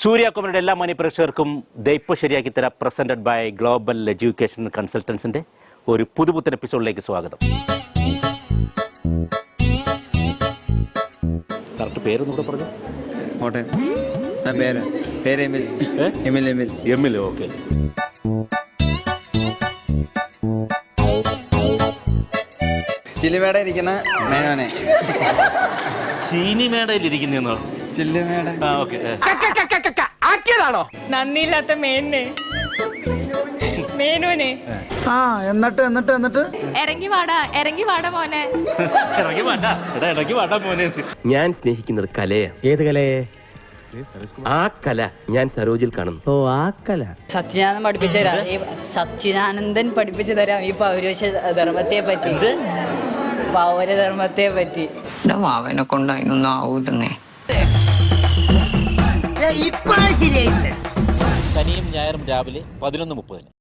സൂര്യാകുമാരിയുടെ എല്ലാ മാന്യപ്രേക്ഷകർക്കും ദൈപ്പം ശരിയാക്കി തരാം പ്രസന്റഡ് ബൈ ഗ്ലോബൽ എഡ്യൂക്കേഷൻ കൺസൾട്ടൻസിന്റെ ഒരു പുതുപുത്തൻ എപ്പിസോഡിലേക്ക് സ്വാഗതം. കറക്റ്റ് പേരൊന്നുകൂടെ പറഞ്ഞു. എമിൽ. ഓക്കെ. ചില്ലുമേട ഇരിക്കുന്ന മേനോനെ. ചീനിമേടയിലിരിക്കുന്നോ? ചില്ലുമേട. ആക്കിയതാണോ? നന്ദിയില്ലാത്ത മേനോനെ. എന്നിട്ട് ഇറങ്ങി വാടാ മോനെ. ഇറങ്ങി വാടാ മോനെ. ഞാൻ സ്നേഹിക്കുന്നത് കലയെ. ഏത് കലയെ? ആ കല ഞാൻ സരോജിൽ കാണുന്നു. ഓ, ആ കല. സച്ചിദാനന്ദൻ പഠിപ്പിച്ചു തരാം. സച്ചിദാനന്ദൻ പഠിപ്പിച്ചു തരാം ഈ പൗരുഷ ധർമ്മത്തെ പറ്റി. പൗരധർമ്മത്തെ പറ്റി അവനെ കൊണ്ട് അതിനൊന്നും ആവൂലെന്നേ. ശനിയും ഞായറും രാവിലെ 11:30.